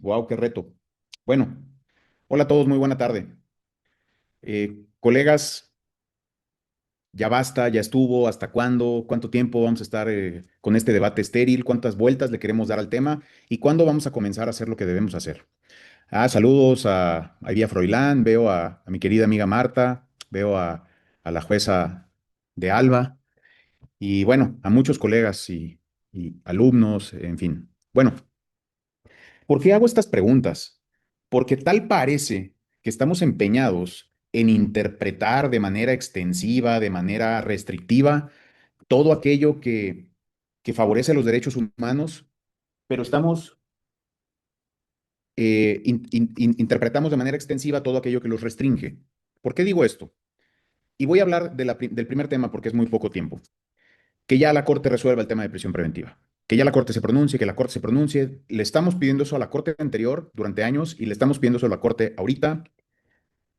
Wow, qué reto. Bueno, hola a todos, muy buena tarde. Colegas, ya basta, ya estuvo, ¿hasta cuándo? ¿Cuánto tiempo vamos a estar con este debate estéril? ¿Cuántas vueltas le queremos dar al tema? ¿Y cuándo vamos a comenzar a hacer lo que debemos hacer? Saludos a Vía Froilán, veo a mi querida amiga Marta, veo a la jueza de Alba y bueno, a muchos colegas y alumnos, en fin. Bueno, ¿por qué hago estas preguntas? Porque tal parece que estamos empeñados en interpretar de manera extensiva, de manera restrictiva, todo aquello que favorece los derechos humanos, pero interpretamos de manera extensiva todo aquello que los restringe. ¿Por qué digo esto? Y voy a hablar del primer tema porque es muy poco tiempo. Que ya la Corte resuelva el tema de prisión preventiva. Que ya la Corte se pronuncie, que la Corte se pronuncie. Le estamos pidiendo eso a la Corte anterior durante años y le estamos pidiendo eso a la Corte ahorita.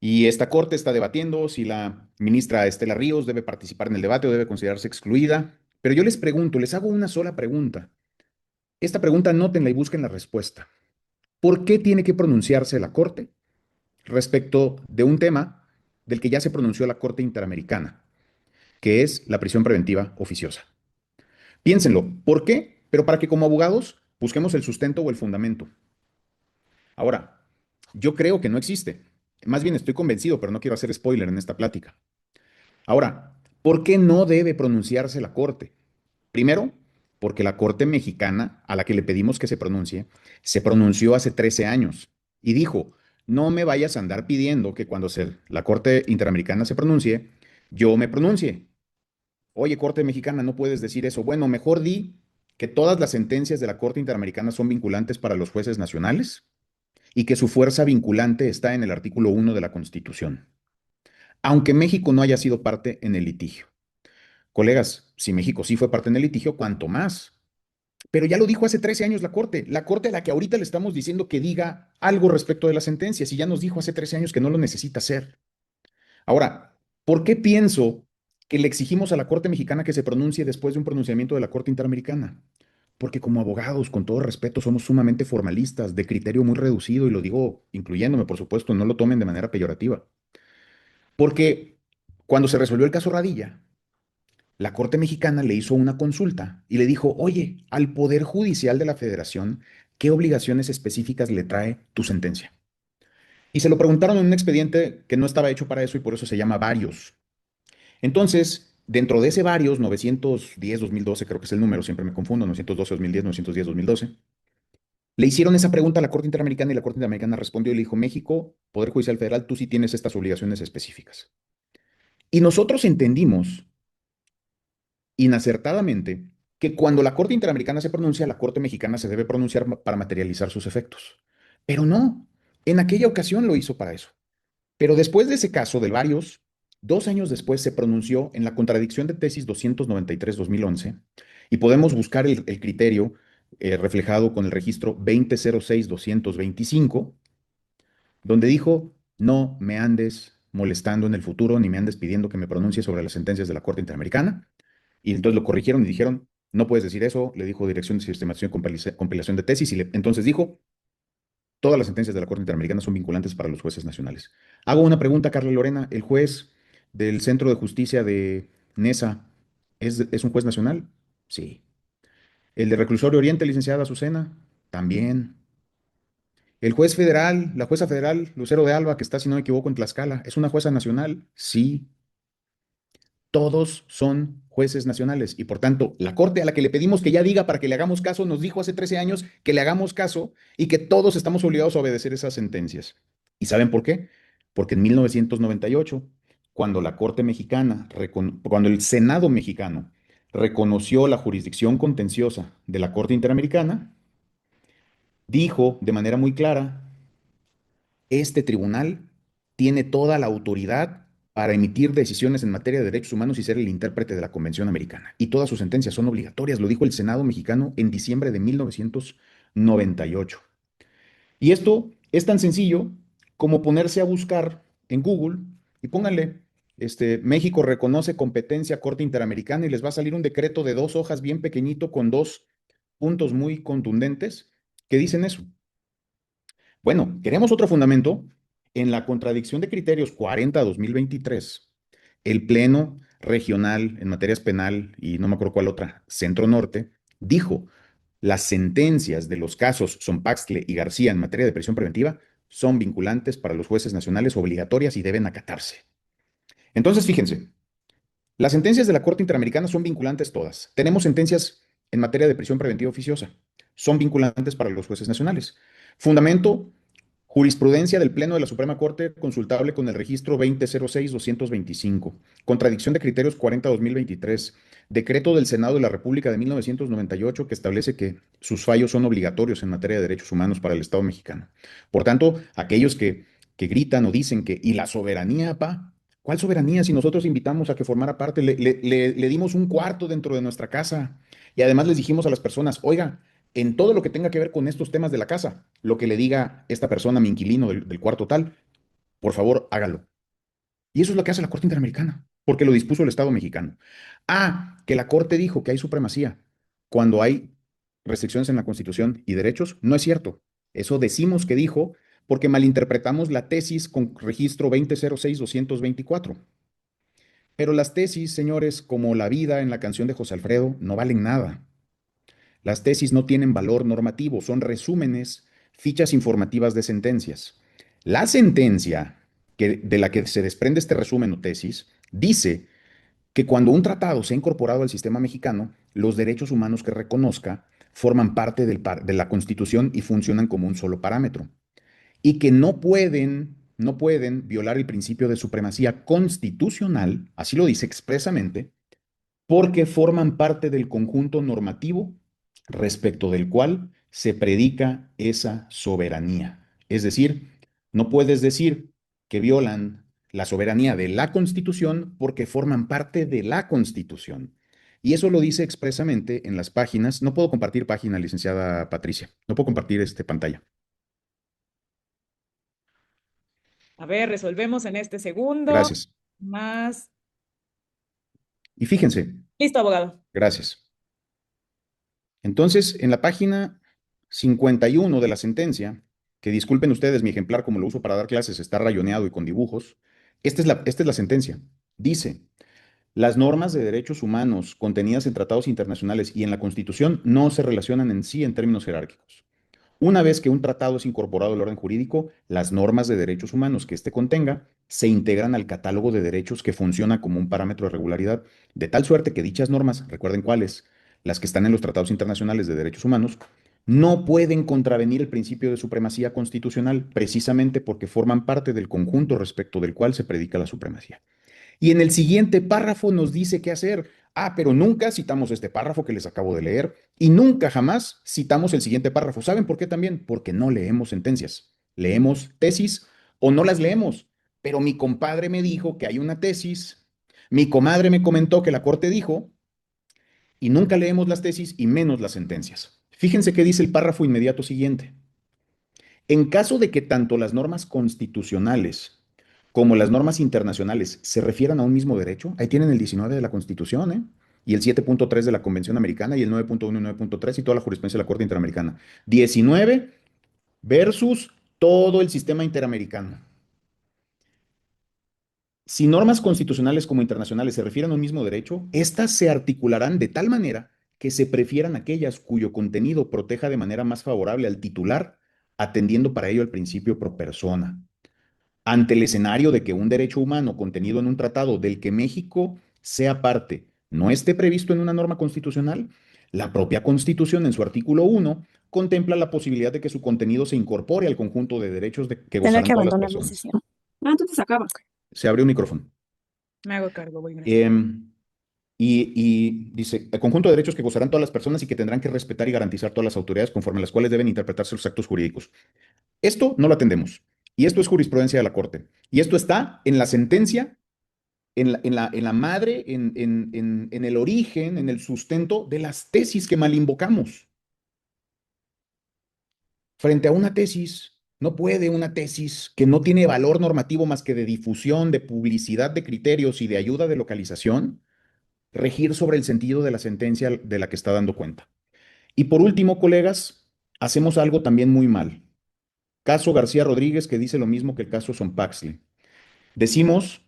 Y esta Corte está debatiendo si la ministra Estela Ríos debe participar en el debate o debe considerarse excluida. Pero yo les pregunto, les hago una sola pregunta. Esta pregunta anótenla y busquen la respuesta. ¿Por qué tiene que pronunciarse la Corte respecto de un tema del que ya se pronunció la Corte Interamericana, que es la prisión preventiva oficiosa? Piénsenlo. ¿Por qué? Pero para que como abogados busquemos el sustento o el fundamento. Ahora, yo creo que no existe. Más bien estoy convencido, pero no quiero hacer spoiler en esta plática. Ahora, ¿por qué no debe pronunciarse la Corte? Primero, porque la Corte mexicana, a la que le pedimos que se pronunció hace 13 años y dijo, no me vayas a andar pidiendo que cuando la Corte Interamericana se pronuncie, yo me pronuncie. Oye, Corte Mexicana, no puedes decir eso. Bueno, mejor di que todas las sentencias de la Corte Interamericana son vinculantes para los jueces nacionales y que su fuerza vinculante está en el artículo 1 de la Constitución, aunque México no haya sido parte en el litigio. Colegas, si México sí fue parte en el litigio, ¿cuánto más? Pero ya lo dijo hace 13 años la Corte a la que ahorita le estamos diciendo que diga algo respecto de las sentencias y ya nos dijo hace 13 años que no lo necesita hacer. Ahora, ¿por qué pienso que le exigimos a la Corte Mexicana que se pronuncie después de un pronunciamiento de la Corte Interamericana? Porque como abogados, con todo respeto, somos sumamente formalistas, de criterio muy reducido, y lo digo incluyéndome, por supuesto, no lo tomen de manera peyorativa. Porque cuando se resolvió el caso Radilla, la Corte Mexicana le hizo una consulta y le dijo, oye, al Poder Judicial de la Federación, ¿qué obligaciones específicas le trae tu sentencia? Y se lo preguntaron en un expediente que no estaba hecho para eso y por eso se llama varios. Entonces, dentro de ese varios, 910-2012, creo que es el número, siempre me confundo, 912-2010, 910-2012, le hicieron esa pregunta a la Corte Interamericana y la Corte Interamericana respondió y le dijo, México, Poder Judicial Federal, tú sí tienes estas obligaciones específicas. Y nosotros entendimos inacertadamente que cuando la Corte Interamericana se pronuncia, la Corte Mexicana se debe pronunciar para materializar sus efectos. Pero no, en aquella ocasión lo hizo para eso. Pero después de ese caso de varios, 2 años después se pronunció en la contradicción de tesis 293-2011 y podemos buscar el criterio reflejado con el registro 2006-225, donde dijo, no me andes molestando en el futuro ni me andes pidiendo que me pronuncie sobre las sentencias de la Corte Interamericana. Y entonces lo corrigieron y dijeron, no puedes decir eso, le dijo Dirección de Sistematización y Compilación de Tesis, y entonces dijo, todas las sentencias de la Corte Interamericana son vinculantes para los jueces nacionales. Hago una pregunta, Carla Lorena. ¿El juez del Centro de Justicia de Nesa es un juez nacional? Sí. ¿El de Reclusorio Oriente, licenciada Azucena? También. ¿El juez federal, la jueza federal, Lucero de Alba, que está, si no me equivoco, en Tlaxcala, es una jueza nacional? Sí. Todos son jueces nacionales y por tanto la Corte a la que le pedimos que ya diga para que le hagamos caso nos dijo hace 13 años que le hagamos caso y que todos estamos obligados a obedecer esas sentencias. ¿Y saben por qué? Porque en 1998, cuando la Corte mexicana, cuando el Senado mexicano reconoció la jurisdicción contenciosa de la Corte Interamericana, dijo de manera muy clara, este tribunal tiene toda la autoridad para emitir decisiones en materia de derechos humanos y ser el intérprete de la Convención Americana. Y todas sus sentencias son obligatorias, lo dijo el Senado mexicano en diciembre de 1998. Y esto es tan sencillo como ponerse a buscar en Google y pónganle, México reconoce competencia Corte Interamericana y les va a salir un decreto de 2 hojas bien pequeñito con 2 puntos muy contundentes que dicen eso. Bueno, queremos otro fundamento. En la contradicción de criterios 40-2023, el Pleno Regional en materias penal y no me acuerdo cuál otra, Centro Norte, dijo, las sentencias de los casos Sonpaxtle y García en materia de prisión preventiva son vinculantes para los jueces nacionales, obligatorias y deben acatarse. Entonces, fíjense, las sentencias de la Corte Interamericana son vinculantes todas. Tenemos sentencias en materia de prisión preventiva oficiosa. Son vinculantes para los jueces nacionales. Fundamento, jurisprudencia del Pleno de la Suprema Corte consultable con el registro 2006-225. Contradicción de criterios 40-2023. Decreto del Senado de la República de 1998 que establece que sus fallos son obligatorios en materia de derechos humanos para el Estado mexicano. Por tanto, aquellos que gritan o dicen que, ¿y la soberanía, pa? ¿Cuál soberanía si nosotros invitamos a que formara parte? Le dimos un cuarto dentro de nuestra casa y además les dijimos a las personas, oiga, en todo lo que tenga que ver con estos temas de la casa, lo que le diga esta persona, mi inquilino del cuarto tal, por favor, hágalo. Y eso es lo que hace la Corte Interamericana, porque lo dispuso el Estado mexicano. Ah, que la Corte dijo que hay supremacía cuando hay restricciones en la Constitución y derechos, no es cierto. Eso decimos que dijo porque malinterpretamos la tesis con registro 2006-224. Pero las tesis, señores, como la vida en la canción de José Alfredo, no valen nada. Las tesis no tienen valor normativo, son resúmenes, fichas informativas de sentencias. La sentencia de la que se desprende este resumen o tesis dice que cuando un tratado se ha incorporado al sistema mexicano, los derechos humanos que reconozca forman parte de la Constitución y funcionan como un solo parámetro. Y que no pueden violar el principio de supremacía constitucional, así lo dice expresamente, porque forman parte del conjunto normativo respecto del cual se predica esa soberanía. Es decir, no puedes decir que violan la soberanía de la Constitución porque forman parte de la Constitución. Y eso lo dice expresamente en las páginas. No puedo compartir página, licenciada Patricia. No puedo compartir pantalla. A ver, resolvemos en este segundo. Gracias. Más. Y fíjense, Listo, abogado. gracias. Entonces, en la página 51 de la sentencia, que disculpen ustedes, mi ejemplar, como lo uso para dar clases, está rayoneado y con dibujos. Esta es la sentencia. Dice, las normas de derechos humanos contenidas en tratados internacionales y en la Constitución no se relacionan en sí en términos jerárquicos. Una vez que un tratado es incorporado al orden jurídico, las normas de derechos humanos que éste contenga se integran al catálogo de derechos que funciona como un parámetro de regularidad, de tal suerte que dichas normas, recuerden cuáles, las que están en los tratados internacionales de derechos humanos, no pueden contravenir el principio de supremacía constitucional precisamente porque forman parte del conjunto respecto del cual se predica la supremacía. Y en el siguiente párrafo nos dice qué hacer. Ah, pero nunca citamos este párrafo que les acabo de leer y nunca jamás citamos el siguiente párrafo. ¿Saben por qué también? Porque no leemos sentencias. Leemos tesis o no las leemos. Pero mi compadre me dijo que hay una tesis, mi comadre me comentó que la corte dijo, y nunca leemos las tesis y menos las sentencias. Fíjense qué dice el párrafo inmediato siguiente. En caso de que tanto las normas constitucionales como las normas internacionales se refieran a un mismo derecho, ahí tienen el 19 de la Constitución, ¿eh? Y el 7.3 de la Convención Americana y el 9.1 y 9.3 y toda la jurisprudencia de la Corte Interamericana. 19 versus todo el sistema interamericano. Si normas constitucionales como internacionales se refieren a un mismo derecho, éstas se articularán de tal manera que se prefieran aquellas cuyo contenido proteja de manera más favorable al titular, atendiendo para ello al principio pro persona. Ante el escenario de que un derecho humano contenido en un tratado del que México sea parte no esté previsto en una norma constitucional, la propia Constitución en su artículo 1 contempla la posibilidad de que su contenido se incorpore al conjunto de derechos que Tendrá gozarán que todas las abandonar la personas. sesión. Ah, entonces acaba. Se abre un micrófono. Me hago cargo, voy, gracias. Y dice, el conjunto de derechos que gozarán todas las personas y que tendrán que respetar y garantizar todas las autoridades conforme a las cuales deben interpretarse los actos jurídicos. Esto no lo atendemos. Y esto es jurisprudencia de la Corte. Y esto está en la sentencia, en la madre, en el origen, en el sustento de las tesis que mal invocamos. Frente a una tesis, no puede una tesis que no tiene valor normativo más que de difusión, de publicidad de criterios y de ayuda de localización, regir sobre el sentido de la sentencia de la que está dando cuenta. Y por último, colegas, hacemos algo también muy mal. caso García Rodríguez, que dice lo mismo que el caso Sonpaxle. Decimos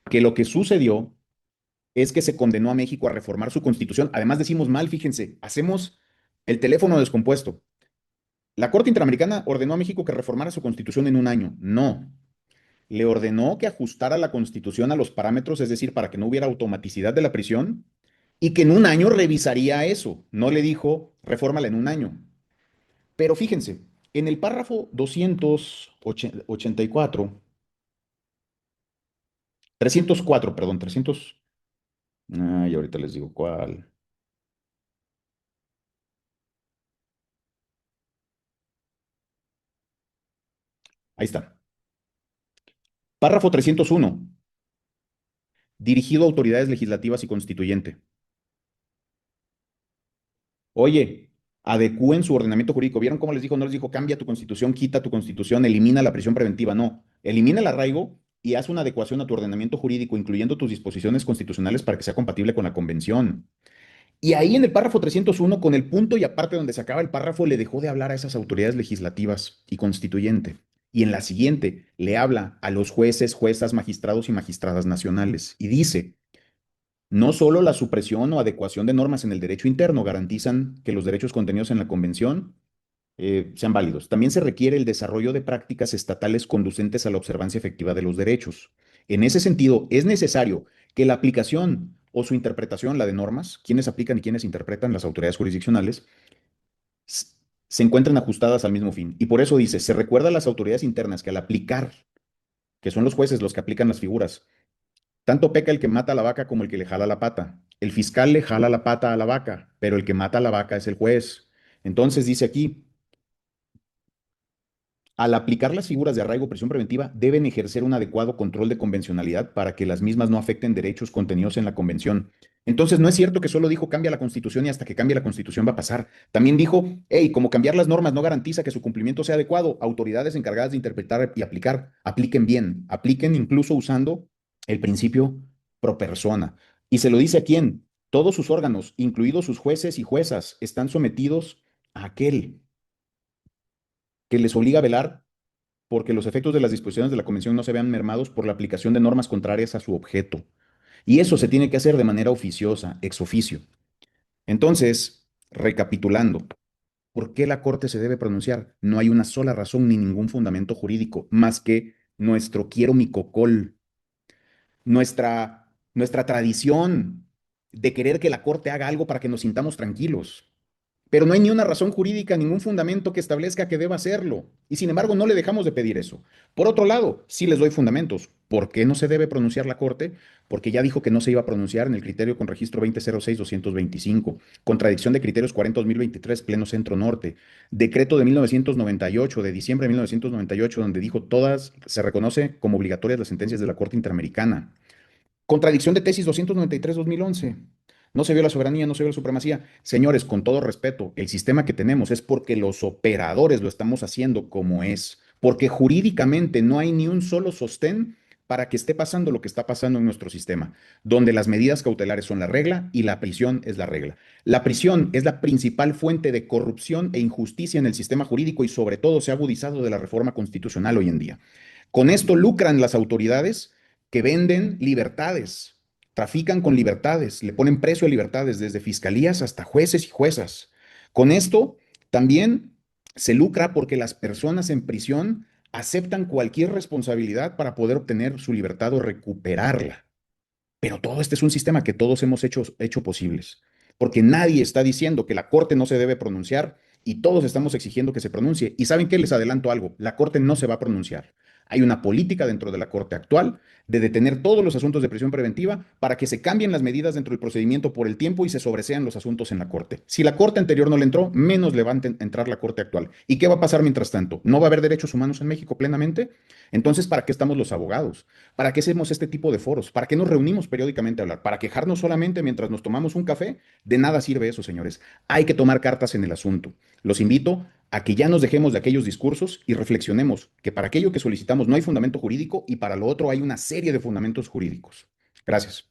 que lo que sucedió es que se condenó a México a reformar su constitución. Además decimos mal, fíjense, hacemos el teléfono descompuesto. La Corte Interamericana ordenó a México que reformara su constitución en un año. No, le ordenó que ajustara la constitución a los parámetros, es decir, para que no hubiera automaticidad de la prisión y que en un año revisaría eso. No le dijo, refórmala en un año. Pero fíjense, en el párrafo 284, 304, perdón, 300, ay, ahorita les digo cuál. Ahí está. Párrafo 301, dirigido a autoridades legislativas y constituyente. Oye, adecúen su ordenamiento jurídico. ¿Vieron cómo les dijo? No les dijo, cambia tu constitución, quita tu constitución, elimina la prisión preventiva. No, elimina el arraigo y haz una adecuación a tu ordenamiento jurídico, incluyendo tus disposiciones constitucionales para que sea compatible con la convención. Y ahí en el párrafo 301, con el punto y aparte donde se acaba el párrafo, le dejó de hablar a esas autoridades legislativas y constituyente. Y en la siguiente le habla a los jueces, juezas, magistrados y magistradas nacionales. Y dice, no solo la supresión o adecuación de normas en el derecho interno garantizan que los derechos contenidos en la Convención sean válidos. También se requiere el desarrollo de prácticas estatales conducentes a la observancia efectiva de los derechos. En ese sentido, es necesario que la aplicación o su interpretación, la de normas, quienes aplican y quienes interpretan las autoridades jurisdiccionales, se encuentren ajustadas al mismo fin. Y por eso dice, se recuerda a las autoridades internas que al aplicar, que son los jueces los que aplican las figuras, tanto peca el que mata a la vaca como el que le jala la pata. El fiscal le jala la pata a la vaca, pero el que mata a la vaca es el juez. Entonces dice aquí, al aplicar las figuras de arraigo o prisión preventiva, deben ejercer un adecuado control de convencionalidad para que las mismas no afecten derechos contenidos en la convención. Entonces, no es cierto que solo dijo cambia la constitución y hasta que cambie la constitución va a pasar. También dijo, hey, como cambiar las normas no garantiza que su cumplimiento sea adecuado, autoridades encargadas de interpretar y aplicar, apliquen bien, apliquen incluso usando el principio pro persona. Y se lo dice a quién, todos sus órganos, incluidos sus jueces y juezas, están sometidos a aquel que les obliga a velar porque los efectos de las disposiciones de la Convención no se vean mermados por la aplicación de normas contrarias a su objeto. Y eso se tiene que hacer de manera oficiosa, ex oficio. Entonces, recapitulando, ¿por qué la Corte se debe pronunciar? No hay una sola razón ni ningún fundamento jurídico más que nuestro quiero mi cocol, nuestra tradición de querer que la Corte haga algo para que nos sintamos tranquilos. Pero no hay ni una razón jurídica, ningún fundamento que establezca que deba hacerlo. Y sin embargo, no le dejamos de pedir eso. Por otro lado, sí les doy fundamentos. ¿Por qué no se debe pronunciar la Corte? Porque ya dijo que no se iba a pronunciar en el criterio con registro 2006-225, contradicción de criterios 40-2023, pleno centro norte, decreto de 1998, de diciembre de 1998, donde dijo todas se reconoce como obligatorias las sentencias de la Corte Interamericana. Contradicción de tesis 293-2011. No se vio la soberanía, no se vio la supremacía. Señores, con todo respeto, el sistema que tenemos es porque los operadores lo estamos haciendo como es, porque jurídicamente no hay ni un solo sostén para que esté pasando lo que está pasando en nuestro sistema, donde las medidas cautelares son la regla y la prisión es la regla. La prisión es la principal fuente de corrupción e injusticia en el sistema jurídico y sobre todo se ha agudizado de la reforma constitucional hoy en día. Con esto lucran las autoridades que venden libertades, trafican con libertades, le ponen precio a libertades desde fiscalías hasta jueces y juezas. Con esto también se lucra porque las personas en prisión aceptan cualquier responsabilidad para poder obtener su libertad o recuperarla. Pero todo este es un sistema que todos hemos hecho posibles, porque nadie está diciendo que la Corte no se debe pronunciar y todos estamos exigiendo que se pronuncie. ¿Y saben qué? Les adelanto algo, la Corte no se va a pronunciar. Hay una política dentro de la Corte actual de detener todos los asuntos de prisión preventiva para que se cambien las medidas dentro del procedimiento por el tiempo y se sobresean los asuntos en la Corte. Si la Corte anterior no le entró, menos le va a entrar la Corte actual. ¿Y qué va a pasar mientras tanto? ¿No va a haber derechos humanos en México plenamente? Entonces, ¿para qué estamos los abogados? ¿Para qué hacemos este tipo de foros? ¿Para qué nos reunimos periódicamente a hablar? ¿Para quejarnos solamente mientras nos tomamos un café? De nada sirve eso, señores. Hay que tomar cartas en el asunto. Los invito a que ya nos dejemos de aquellos discursos y reflexionemos que para aquello que solicitamos no hay fundamento jurídico y para lo otro hay una serie de fundamentos jurídicos. Gracias.